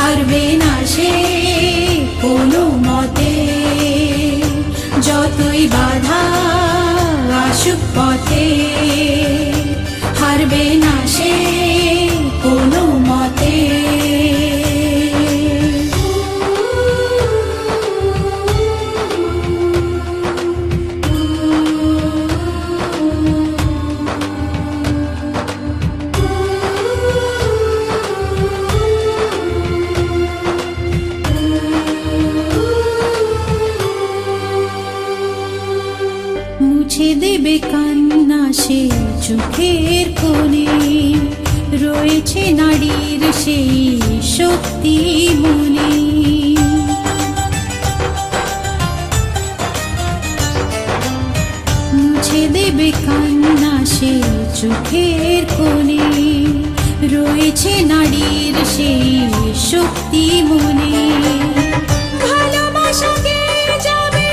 হারবে না সে কোনো মতে, যতই বাধা আসুক পথে, হারবে না সে কোনো মতে। মুছে দেবে কান্না সে চোখের কোণে, রয়েছে নারীর সেই শক্তি মনে। মুছে দেবে কান্না সে চোখের কোণে, রয়েছে নারীর সেই শক্তি মনে। ভালোবাসাকে যাবে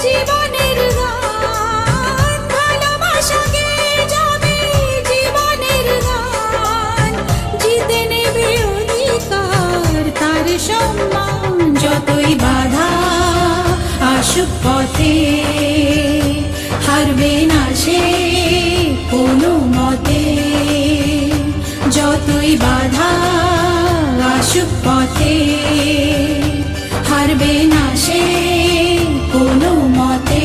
জীবনের গান, ভালোবাসাকে যাবে জীবনের গান, জিতে নেবে অধিকার তার সম্মান। যতই বাধা আসুক পথে, হারবে না সে কোনো মতে, যতই বাধা আসুক পথে, হারবে না সে কোনো মতে।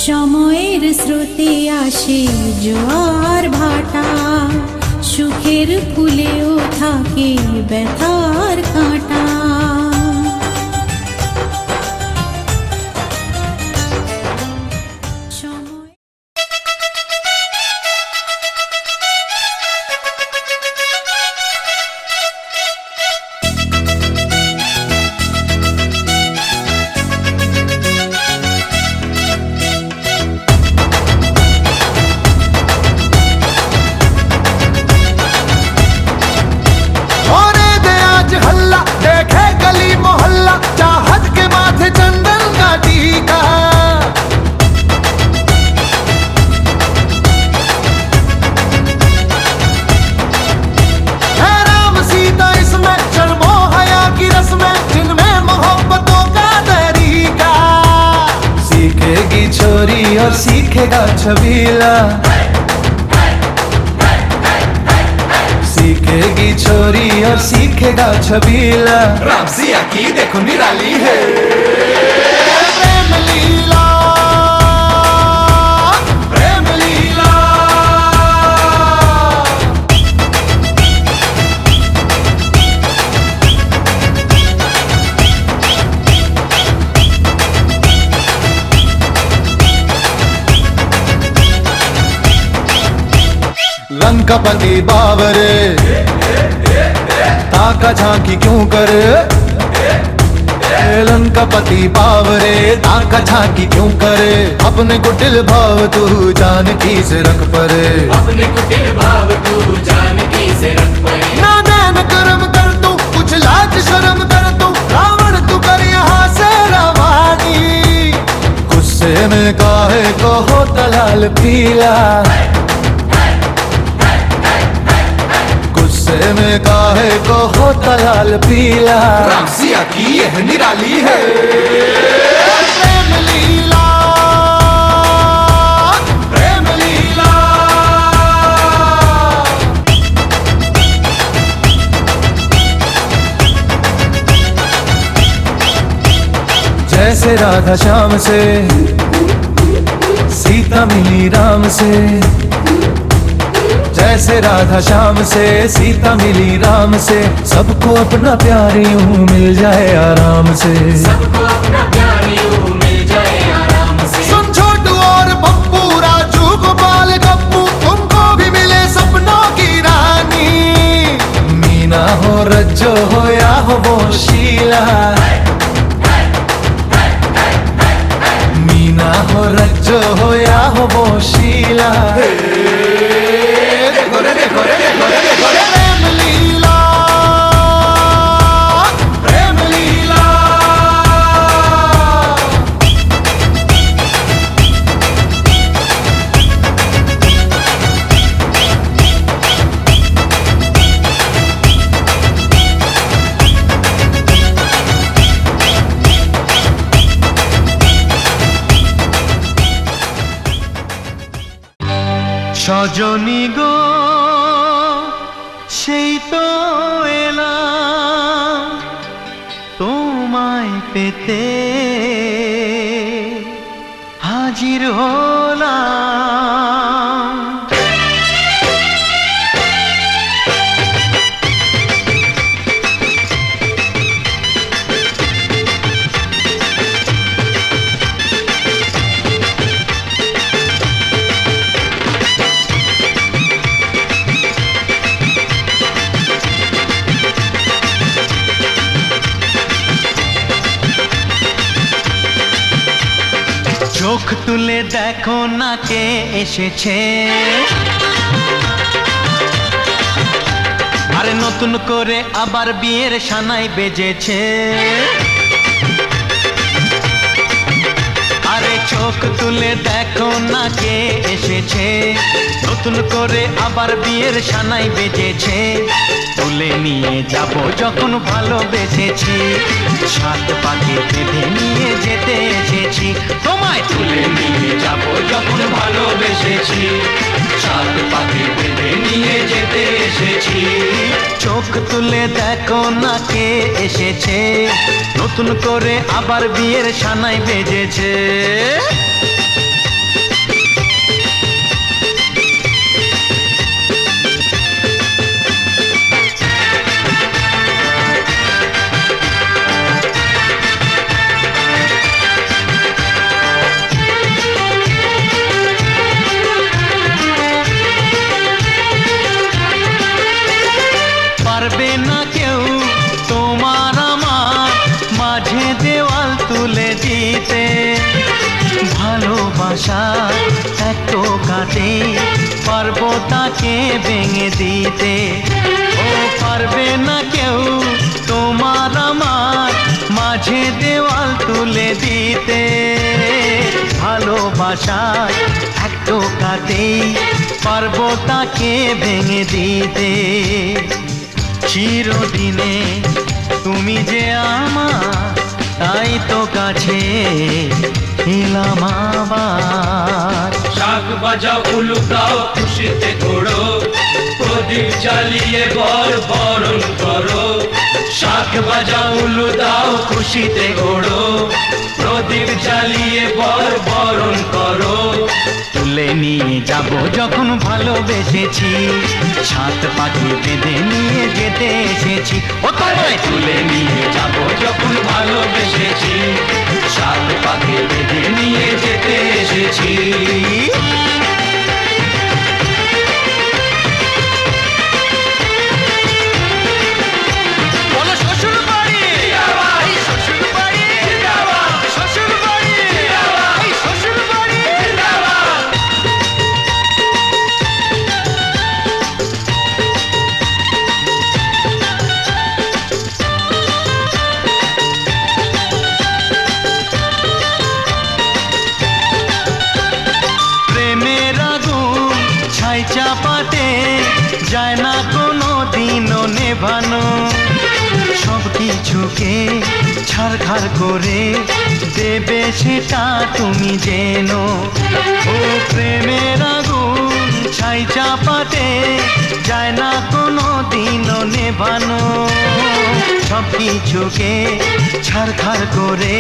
সময়ের স্রোতে আসে জোয়ার ভাটা, সুখের ফুলেও থাকে ব্যথার কাঁটা। छोरी और सीखेगा छबीला, सीखेगी छोरी और सीखेगा छबीला। रामसिया की देखो निराली है प्रेम लीला, प्रेम लीला। लंकापति बावरे ताका झांकी क्यों करे, लंकापति बावरे ताका झांकी क्यों करे। अपने कुटिल भाव तू जानकी से रख परे, अपने कुटिल भाव तू जानकी से रख परे। ना दैन कर्म कर तू कुछ लाज शर्म कर तू, रावण तू कर यहाँ से रवानी। गुस्से में काहे को हो तलाल पीला, गुस्से में काहे को होता लाल पीला। रामसिया की यह निराली है प्रेम लीला, प्रेम लीला। जैसे राधा श्याम से सीता मिली राम से, जैसे राधा श्याम से सीता मिली राम से। सबको अपना प्यार यूं मिल जाए आराम से, सबको अपना प्यार यूं मिल जाए आराम से। सुन छोटू और पप्पू, राजू गोपाल गप्पू, तुमको भी मिले सपनों की रानी। मीना हो रज्जो हो या हो वो शीला, मीना हो रज्जो हो या हो वो শিলা দেখো রে দেখো রে দেখো রে দেখো রে প্রেম লীলা প্রেম লীলা সজনী গো সেই তো এলাম তোমায় পেতে হাজির হলাম চোখ তুলে দেখো না কে এসেছে আরে নতুন করে আবার বিয়ের সানাই বেজেছে আরে চোখ তুলে দেখো না কে এসেছে নতুন করে আবার বিয়ের সানাই বেজেছে তুলে নিয়ে যাব যখন ভালোবেসেছি সাত পাকে বেঁধে নিয়ে যেতে এসেছি তোমায় তুলে নিয়ে যাব যখন ভালোবেসেছি সাত পাকে বেঁধে নিয়ে যেতে এসেছি চোখ তুলে দেখো না কে এসেছে নতুন করে আবার বিয়ের সানাই বেজেছে পারবে না কেউ তোমার আমার মাঝে দেওয়াল তুলে দিতে ভালোবাসা এত কাটে পারবো তাকে ভেঙে দিতে ও পারবে না কেউ তোমার আমার মাঝে দেওয়াল তুলে দিতে ভালোবাসা এত কাটে পারবো তাকে ভেঙে দিতে চিরদিনে তুমি যে আমার তাই তো কাছে এলাম আবার শাক বাজাও উলু দাও খুশিতে ঘোড়ো প্রদীপ জ্বালিয়ে বরণ করো শাক বাজাও উলু দাও খুশিতে ঘোড়ো প্রদীপ জ্বালিয়ে বরণ করো তুলে নিয়ে যাব যখন ভালোবেসেছি সাত পাখি বেঁধে নিয়ে যেতে এসেছি ও তোমায় তুলে নিয়ে যাব যখন ভালোবেসেছি সাত পাকে বেঁধে নিয়ে যেতে এসেছি বলো শ্বশুর বাড়ি এই শ্বশুর বাড়ি শ্বশুর বাড়ি এই শ্বশুর বাড়ি প্রেমের আগুন ছাই চাপাতে যায় না কোনো দিনও নেভানো সব কিছুকে ছারখার করে দেবে সেটা তুমি জেনো ও প্রেমের আগুন ছাই চাপাতে যায় না কোনো দিনও নেভানো সব কিছুকে ছারখার করে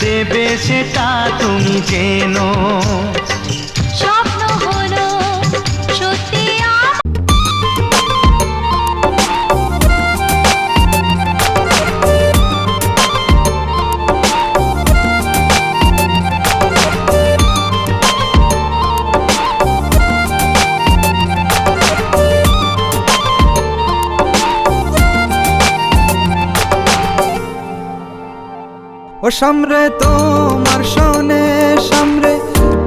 দেবে সেটা তুমি জেনো স্বপ্ন হলো সত্যি ও সামরে তোমার শোনে সামরে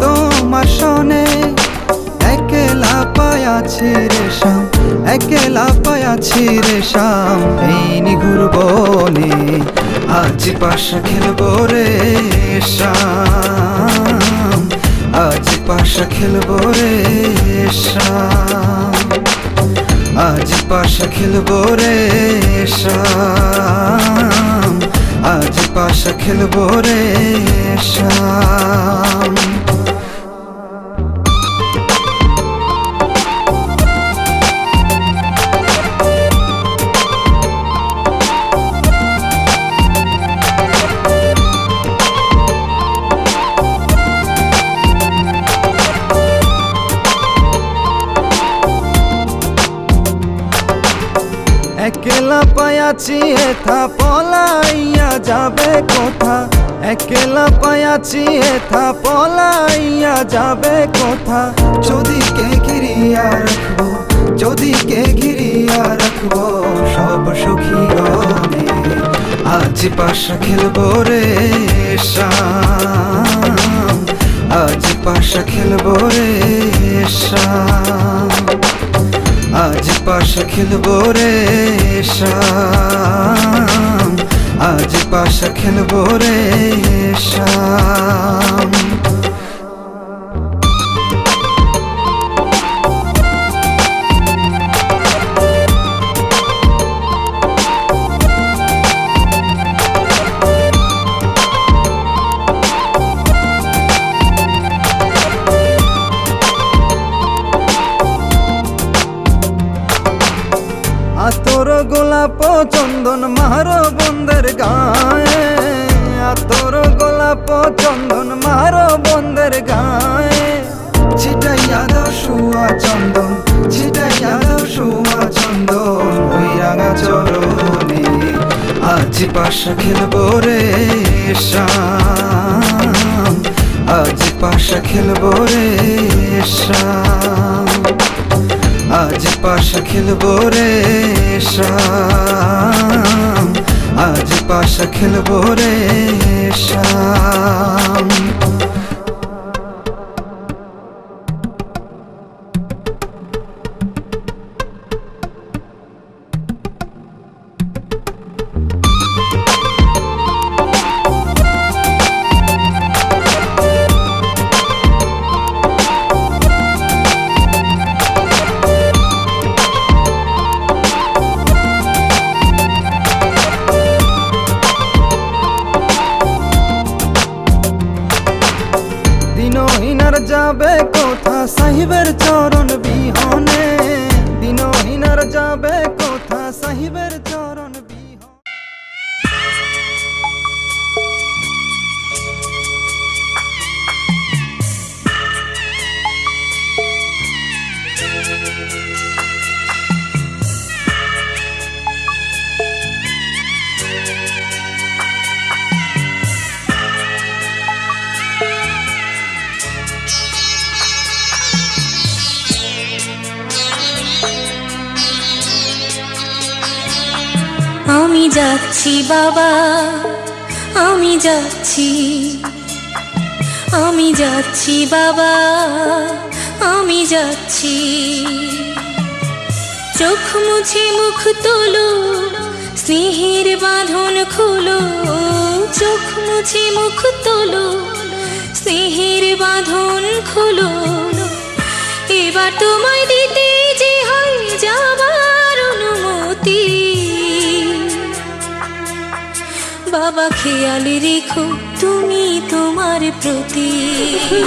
তোমার শোনে পায়াছি রে শাম, একলা পায়াছি রে শাম, এই নিঘুর বনে আজ পাশা খেলবো রে শাম, আজ পাশা খেলবো রে শাম, আজ পাশা খেলবো রে শাম, আজ পাশা খেলবো রে শাম। একলা পায়াছি এথা পলাইয়া যাবে কোথা, একলা পায়াছি এথা পলাইয়া যাবে কোথা, যদি কে ঘিরিয়া রাখবো, যদি কে ঘিরিয়া রাখবো সব সখী গনে, আজ পাশা খেলবো রে শাম, আজ পাশা খেলবো রে শাম, আজ পাশা খেলবো রে শাম, আজ পাশা খেলবো রে শাম। আতর গোলাপ চন্দন মারো বন্ধের গায়ে, আতর গোলাপ চন্দন মারো বন্ধের গায়ে, ছিটাইয়া দাও শুয়া চন্দন, ছিটাইয়া দাও শুয়া চন্দন ওই রাঙা চরণে, আজ পাশা খেলবো রে শাম, আজ পাশা খেলবো রে শাম, আজ পাশা খেলবো রে শাম, আজ পাশা খেলবো রে শাম। দিনহীনার যাবে কোথা সাহিবের চরণ বিহনে, দিনহীনার যাবে কোথা সাহিবের চরণ বিহনে। আমি যাচ্ছি বাবা, আমি যাচ্ছি, আমি যাচ্ছি বাবা, আমি যাচ্ছি, চোখ মুছে মুখ তোলো, স্নেহের বাঁধন খোলো, চোখ মুছে মুখ তোলো, স্নেহের বাঁধন খোলো, এবার তোমায় দিতে যে হয় যাবার অনুমতি, বাবা খেয়াল রেখো তুমি তোমার প্রতি।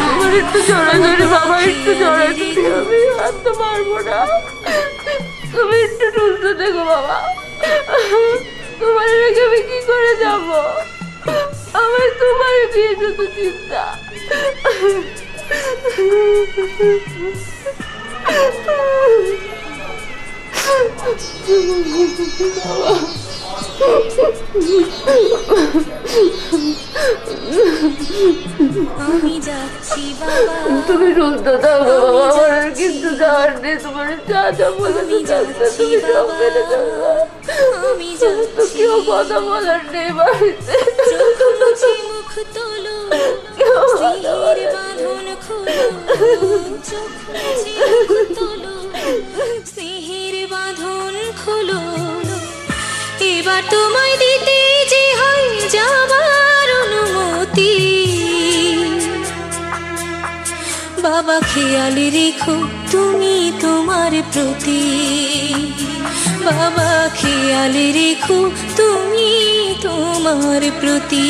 আমার একটু জড়াজড়ি বাবা, একটু জড়াজড়ি, আমি হাঁটতে পারবো না, তুমি একটু সুস্থ থেকো বাবা, তোমার রেখে আমি কি করে যাব, আমার তোমার দিয়ে শুধু চিন্তা। আমি যাচ্ছি বাবা, তুমি সুস্থ থাকো বাবা, আমার আর কিন্তু যাওয়ার নেই, তোমার যা যা বলে তুমি সব মেনে যাবো, আমি তো কেউ কথা বলার নেই বাড়িতে। বুঝি মুখ তোলো স্নেহের বাঁধন খোলো চোখ বুঝি মুখ তোলো স্নেহের বাঁধন খোলো এবার তোমায় দিতে যে হয় যাবার অনুমতি বাবা খেয়াল রেখো তুমি তোমার প্রতি বাবা খেয়াল রেখো তুমি তোমার প্রতি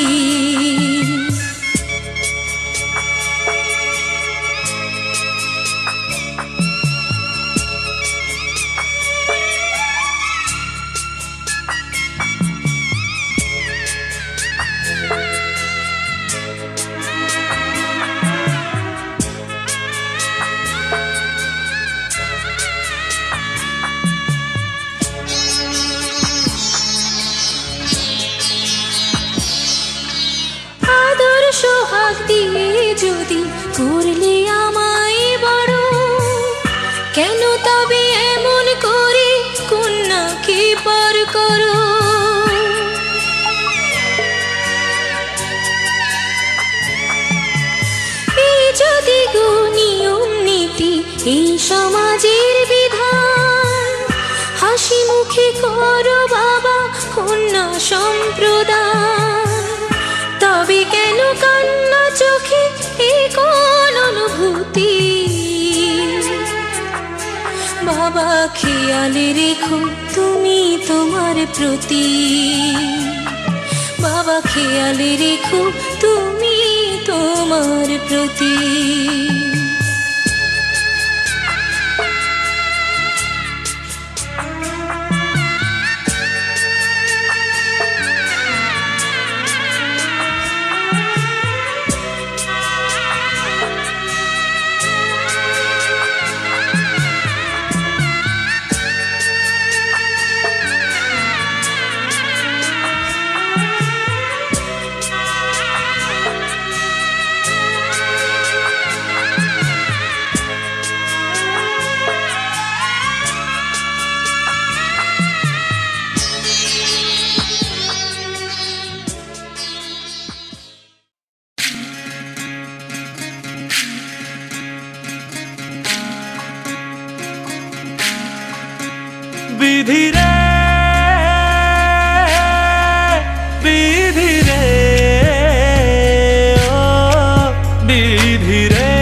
সোহাগ দিয়ে যদি করলে আমায় বড় কেন তবে এমন করে কন্যাকে পর করো এই যদি গো নিয়ম নীতি এই সমাজের বিধান হাসি মুখে করো বাবা কন্যা সম্প্রদান তবে কেন কান্না চোখে এই কোন অনুভূতি বাবা খেয়াল রেখো তুমি তোমার প্রতি বাবা খেয়াল রেখো তুমি তোমার প্রতি বিধি রে বিধি রে ও বিধি রে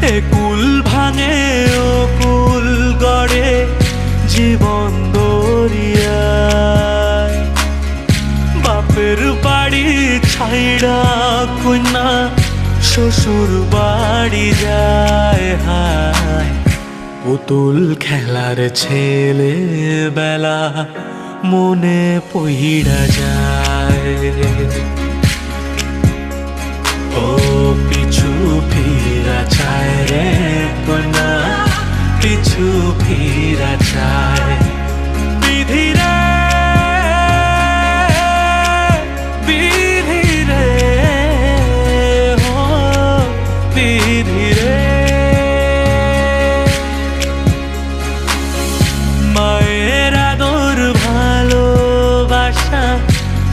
এ কুল ভাঙে ও কুল গড়ে জীবন দরিয়ায় বাপের বাড়ি ছাইড়া কন্যা শ্বশুর বাড়ি যায় হায় পুতুল খেলার ছেলে বেলা মনে পইড়া যায় ও পিছু ফিরা চায় রে কন্যা পিছু ফিরা চায় বিধি রে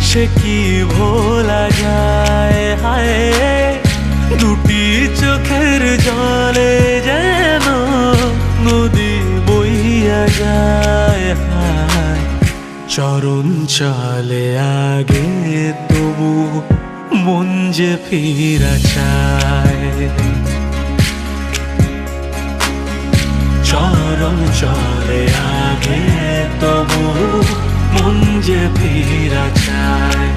সে কি ভোলা যায় হায় দুটি চোখের জলে যেন নদী বইয়া যায় হায় চরণ চলে আগে তবু মন যে ফিরা চায় চরণ চলে আগে তবু মন যে ফিরা চায়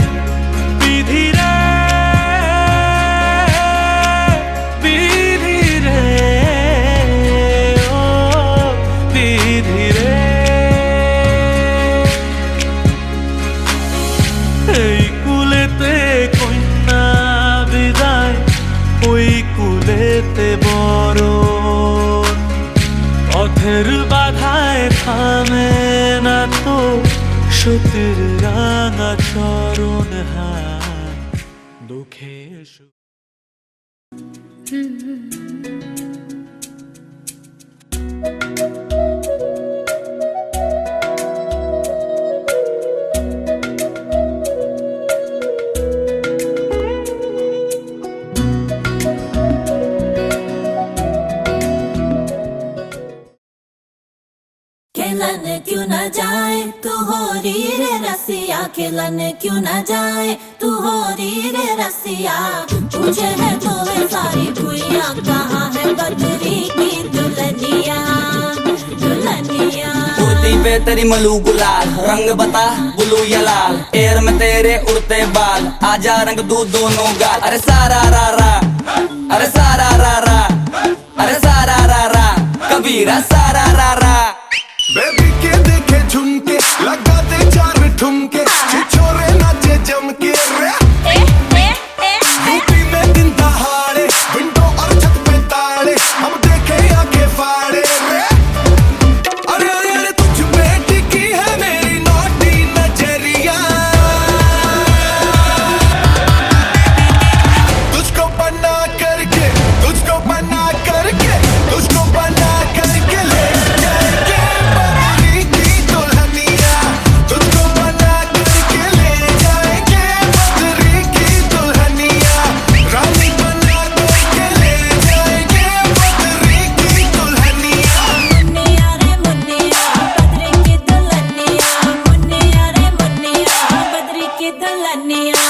বিধি রে বিধি রে ও বিধি রে এই কুলেতে কন্যা বিদায় ওই কুলেতে বড় পথের বাধায় থামে না তো সতীর রাঙা চরণ হায় দুঃখে न जाए तू हो री रे रसिया खिलन क्यों न जाए तू हो री रे रसिया पूछे है तो वे सारी भुइया कहाँ है बदरी की दुल्हनिया दुल्हनिया कुर्ती पे तेरी मलू गुलाल रंग बता ब्लू या लाल एयर में तेरे उड़ते बाल आजा रंग दू दोनों गाल अरे सारा रा रा अरे सारा रा रा अरे सारा रा रा कबीरा सारा रा रा बेबी के देखे झुमके लगा दे चार ठुमके छिछोरे नाचे जम के रे यूपी में दिन दहाड़े विंडो और छत पे ताड़े हम देखे आंखें फाड़े रे अरे अरे अरे तुझ पे टिकी है मेरी नौटी नजरिया तुझको बना करके तुझको बना करके तुझको बना करके ले जाएंगे बदरी की दुल्हनिया तुझको बना करके ले जाएंगे बदरी की दुल्हनिया रानी बना करके ले जाएंगे बदरी की दुल्हनिया मुन्निया रे मुन्निया बदरी की दुल्हनिया मुन्निया रे मुन्निया बदरी की दुल्हनिया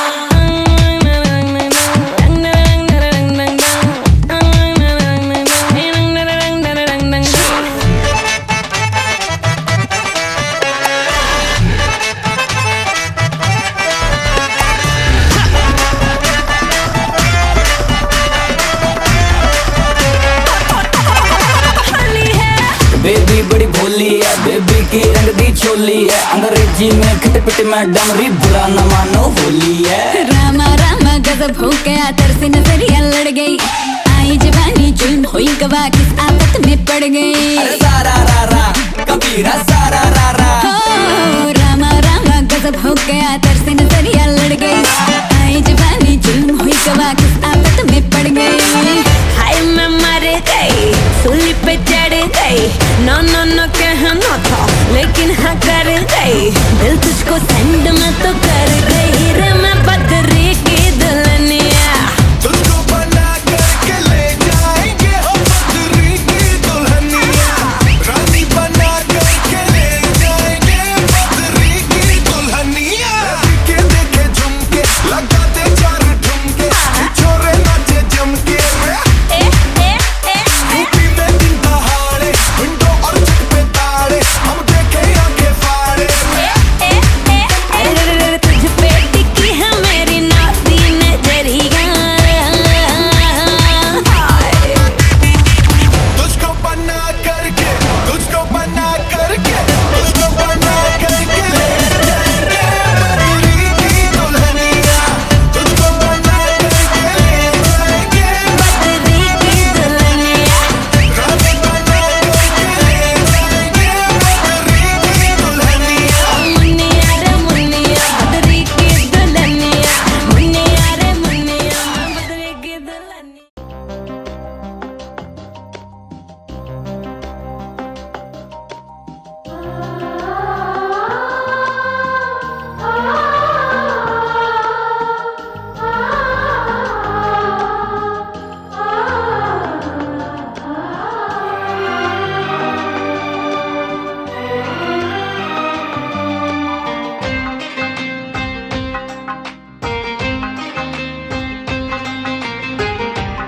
बेबी बड़ी भोली है बेबी की रंग दी छोली है अंग्रेजी में खट पिट में डमरी बुरा न मानो होली है रामा रामा गजब हो गया तरसे नजरिया लड़ गई आई जवानी जुल्म हुई गवा किस आफत में पड़ गई अरे सारा रा रा कबीरा सारा रा रा ओ रामा रामा गजब हो गया तरसे नजरिया लड़ गई आई जवानी जुल्म हुई गवा किस आफत में पड़ गई हाय मैं मर गई सूली पे चढ़ गई नो नो नो कहना था लेकिन हाँ कर गई दिल तुझको सेंड में तो कर गई रे मैं बदरी की दुल्हनिया तुझको बना करके ले जाएंगे हम बदरी की दुल्हनिया रानी बना करके ले जाएंगे बदरी की दुल्हनिया के देखे झुमके लगा दे चार ठुमके छोरे नाचे जम के रे यूपी में दिन दहाड़े विंडो और छत पे ताड़े हम देखे आंखें फाड़े अरे तुझ पे टिकी है मेरी नाती नजरिया तुझको बना करके तुझको बना करके तुझको बना करके ले जाएंगे बदरी की दुल्हनिया तुझको बना करके ले जाएंगे बदरी की दुल्हनिया रानी बना करके ले जाएंगे बदरी की दुल्हनिया मुन्निया रे मुन्निया बदरी की दुल्हनिया मुन्निया रे मुन्निया बदरी की दुल्हनिया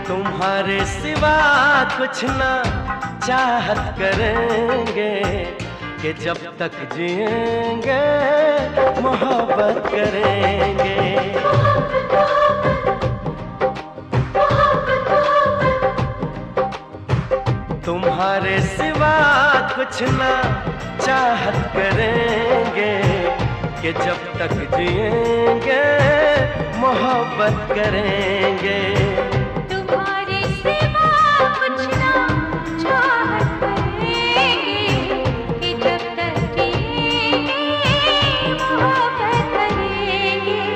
तुम्हारे सिवा कुछ ना चाहत करेंगे कि जब तक जिएंगे मोहब्बत करेंगे तुम्हारे सिवा कुछ ना चाहत करेंगे कि जब तक जिएंगे मोहब्बत करेंगे तुम्हारे सिवा कुछ ना चाहत करेंगे कि जब तक जिएंगे मोहब्बत करेंगे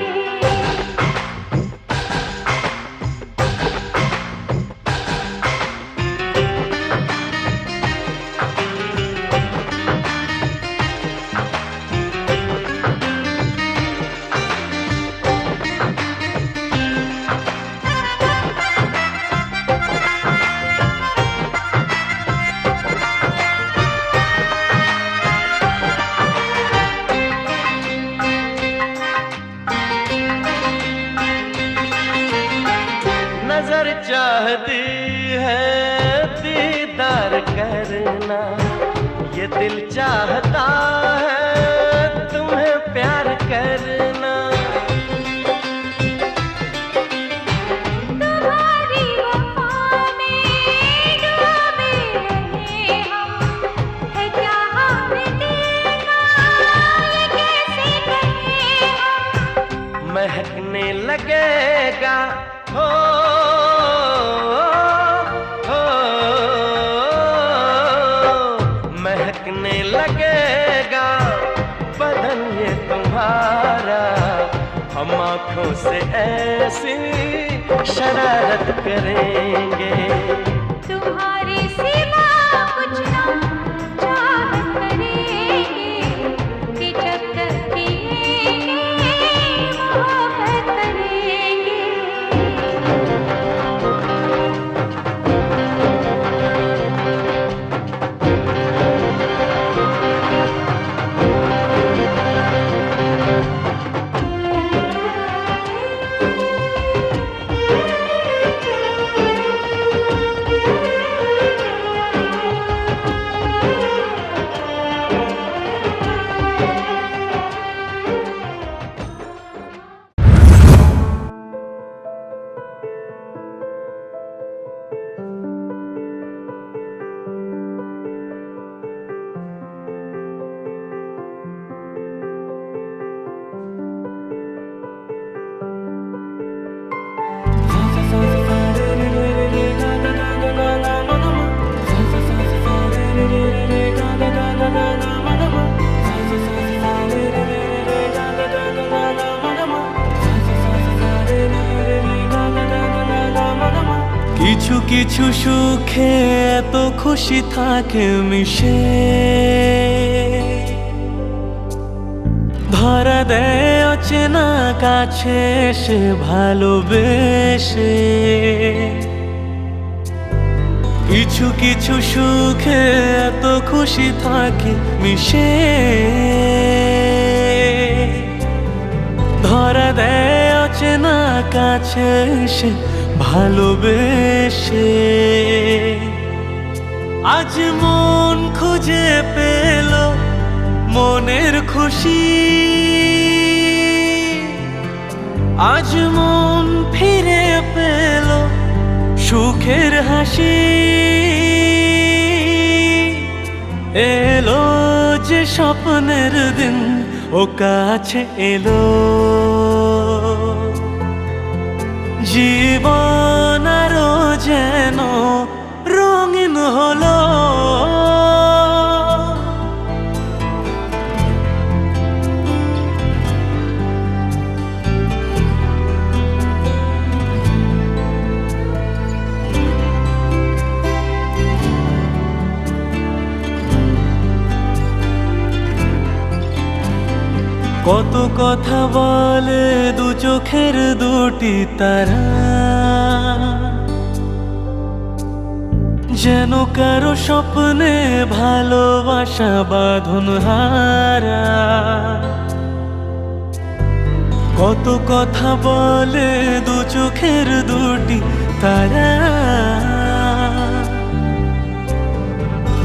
नजर चाहती है दीदार करना, ये दिल चाहता है तुम्हें प्यार करना। तुम्हारी वफा में डूबे रहे हम, है क्या हमने देखा ये कैसे कहे हम। महकने लगेगा हो महकने लगेगा बदन ये तुम्हारा, हम आँखों से ऐसी शरारत करेंगे। तुम्हारे सिवा कुछ ना चाहत करेंगे, कि जब तक जिएंगे मोहब्बत करेंगे। কিছু কিছু সুখে এত খুশি থাকে মিশে, ধরা দেয় অচেনা কাছে এসে ভালোবেসে। কিছু কিছু সুখে এত খুশি থাকে মিশে, ধরা দেয় অচেনা কাছে এসে ভালোবেসে। আজ মন খুঁজে পেল মনের খুশি, আজ মন ফিরে পেল সুখের হাসি। এলো যে স্বপ্নের দিন ও কাছে এলো, জীবন আরো যেন রঙিন হলো। কত কথা বলে দু চোখের দুটি তারা, যেন কারো স্বপ্নে ভালোবাসা বাঁধন হারা। কত কথা বলে দু চোখের দুটি তারা,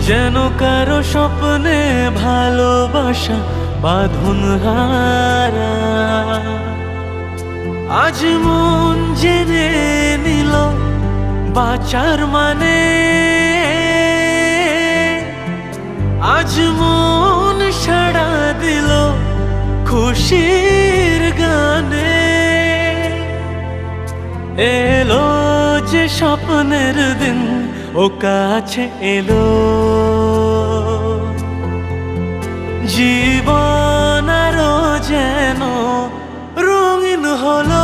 যেন কারো স্বপ্নে ভালোবাসা বাঁধন হারা। আজ মন জেনে নিল বাঁচার মানে, আজ মন সাড়া দিল খুশির গানে। এলো যে স্বপ্নের দিন ও কাছে এলো, জীবন আরো যেন রঙিন হলো।